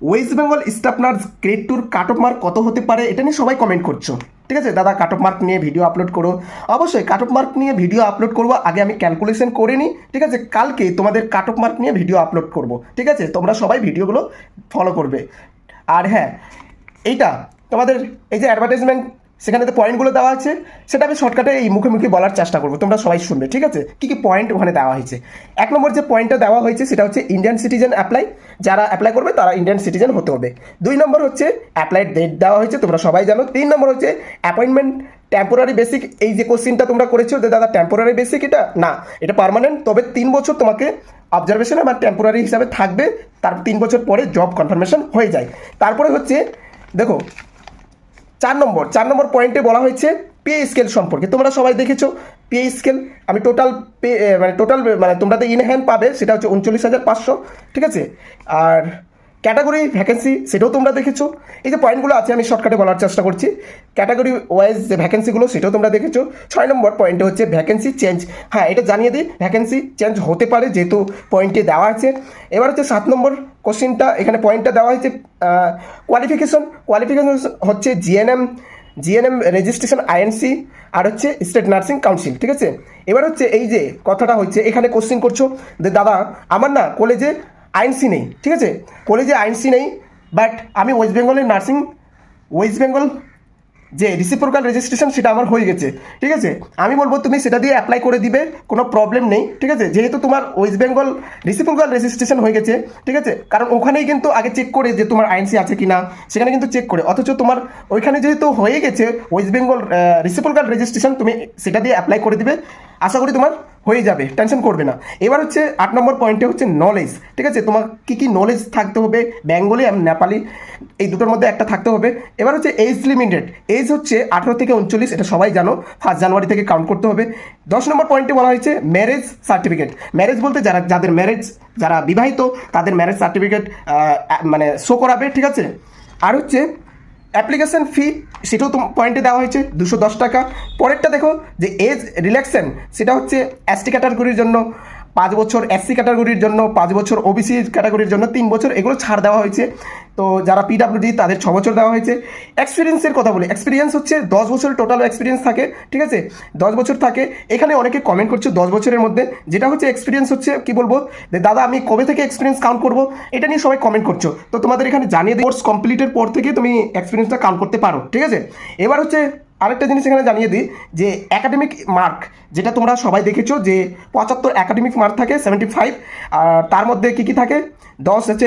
West Bengal staff nurse grade 2 cut off mark কত হতে পারে এটা নিয়ে সবাই কমেন্ট করছো। ঠিক আছে দাদা, কাট অফ মার্ক নিয়ে ভিডিও আপলোড করো। অবশ্যই কাট অফ মার্ক নিয়ে ভিডিও আপলোড করবো, আগে আমি ক্যালকুলেশন করে নিই। ঠিক আছে, কালকে তোমাদের কাট অফ মার্ক নিয়ে ভিডিও আপলোড করব। ঠিক আছে, তোমরা সবাই ভিডিওগুলো ফলো করবে। আর হ্যাঁ, এইটা তোমাদের এই যে অ্যাডভার্টাইজমেন্ট, সেখানে তো পয়েন্টগুলো দেওয়া আছে, সেটা আমি শর্টকাটে এই মুখে মুখে বলার চেষ্টা করবো, তোমরা সবাই শুনবে। ঠিক আছে, কী কী পয়েন্ট ওখানে দেওয়া হয়েছে। 1 নম্বর যে পয়েন্টটা দেওয়া হয়েছে সেটা হচ্ছে ইন্ডিয়ান সিটিজেন অ্যাপ্লাই, যারা অ্যাপ্লাই করবে তারা ইন্ডিয়ান সিটিজেন হতে হবে। 2 নম্বর হচ্ছে অ্যাপ্লাইড ডেট দেওয়া হয়েছে, তোমরা সবাই জানো। 3 নম্বর হচ্ছে অ্যাপয়েন্টমেন্ট টেম্পোরারি বেসিক। এই যে কোশ্চিনটা তোমরা করেছো যে দাদা টেম্পোরারি বেসিক, এটা না, এটা পার্মানেন্ট। তবে 3 বছর তোমাকে অবজারভেশনে বা টেম্পোরারি হিসাবে থাকবে, তার 3 বছর পরে জব কনফার্মেশন হয়ে যায়। তারপরে হচ্ছে দেখো 4 নম্বর পয়েন্টে বলা হয়েছে পে স্কেল সম্পর্কে। তোমরা সবাই দেখেছো পে স্কেল, আমি টোটাল পে মানে তোমরা তো ইন হ্যান্ড পাবে, সেটা হচ্ছে 39,500। ঠিক আছে, আর ক্যাটাগরি ভ্যাকেন্সি সেটাও তোমরা দেখেছো। এই যে পয়েন্টগুলো আছে আমি শর্টকাটে বলার চেষ্টা করছি। ক্যাটাগরি ওয়াইজ যে ভ্যাকেন্সিগুলো সেটাও তোমরা দেখেছো। 6 নম্বর পয়েন্টে হচ্ছে ভ্যাকেন্সি চেঞ্জ। হ্যাঁ, এটা জানিয়ে দিই, ভ্যাকেন্সি চেঞ্জ হতে পারে যেহেতু পয়েন্টে দেওয়া আছে। এবার হচ্ছে 7 নম্বর কোশ্চিনটা, এখানে পয়েন্টটা দেওয়া হয়েছে কোয়ালিফিকেশন হচ্ছে জিএনএম রেজিস্ট্রেশন আইএনসি, আর হচ্ছে স্টেট নার্সিং কাউন্সিল। ঠিক আছে, এবার হচ্ছে এই যে কথাটা হচ্ছে এখানে কোশ্চিন করছো যে দাদা আমার না কলেজে আইএনসি নেই। ঠিক আছে, কলেজে আইএনসি নেই, বাট আমি ওয়েস্ট বেঙ্গল যে রিসিপ্রোকাল রেজিস্ট্রেশন সেটা আমার হয়ে গেছে। ঠিক আছে, আমি বলবো তুমি সেটা দিয়ে অ্যাপ্লাই করে দিবে, কোনো প্রবলেম নেই। ঠিক আছে, যেহেতু তোমার ওয়েস্ট বেঙ্গল রিসিপ্রোকাল রেজিস্ট্রেশন হয়ে গেছে। ঠিক আছে, কারণ ওখানেই কিন্তু আগে চেক করে যে তোমার আইএনসি আছে কি না, সেখানে কিন্তু চেক করে। অথচ তোমার ওইখানে যেহেতু হয়ে গেছে ওয়েস্ট বেঙ্গল রিসিপ্রোকাল রেজিস্ট্রেশন, তুমি সেটা দিয়ে অ্যাপ্লাই করে দিবে, আশা করি তোমার হয়ে যাবে, টেনশন করবে না। এবার হচ্ছে 8 নম্বর পয়েন্টে হচ্ছে নলেজ। ঠিক আছে, তোমার কী কী নলেজ থাকতে হবে, বেঙ্গলি আর নেপালি এই দুটোর মধ্যে একটা থাকতে হবে। এবার হচ্ছে এজ লিমিটেড, এজ হচ্ছে 18 থেকে 39, এটা সবাই জানো, 1 জানুয়ারি থেকে কাউন্ট করতে হবে। 10 নম্বর পয়েন্টে বলা হয়েছে ম্যারেজ সার্টিফিকেট। ম্যারেজ বলতে যাদের ম্যারেজ, যারা বিবাহিত তাদের ম্যারেজ সার্টিফিকেট মানে শো করাবে। ঠিক আছে, আর হচ্ছে অ্যাপ্লিকেশন ফি, সেটাও তো পয়েন্টে দেওয়া হয়েছে 210 টাকা। পরেরটা দেখো যে এজ রিল্যাক্সেশন, সেটা হচ্ছে এসটি ক্যাটাগরির জন্য 5 বছর, এসসি ক্যাটাগরির জন্য 5 বছর, ওবিসি ক্যাটাগরির জন্য 3 বছর, এগুলো ছাড় দেওয়া হয়েছে। তো যারা পিডাব্লিউডি তাদের 6 বছর দেওয়া হয়েছে। এক্সপিরিয়েন্সের কথা বলি, এক্সপিরিয়েন্স হচ্ছে 10 বছর টোটাল এক্সপিরিয়েন্স থাকে। ঠিক আছে, 10 বছর থাকে। এখানে অনেকে কমেন্ট করছে 10 বছরের মধ্যে যেটা হচ্ছে এক্সপিরিয়েন্স হচ্ছে কি বলবো যে দাদা আমি কবে থেকে এক্সপিরিয়েন্স কাউন্ট করবো, এটা নিয়ে সবাই কমেন্ট করছো। তো তোমাদের এখানে জানিয়ে দিই কোর্স কমপ্লিটের পর থেকে তুমি এক্সপিরিয়েন্সটা কাউন্ট করতে পারো। ঠিক আছে, এবার হচ্ছে আরেকটা জিনিস এখানে জানিয়ে দিই যে একাডেমিক মার্ক, যেটা তোমরা সবাই দেখেছো যে 75 একাডেমিক মার্ক থাকে 75, আর তার মধ্যে কী কী থাকে 10 হচ্ছে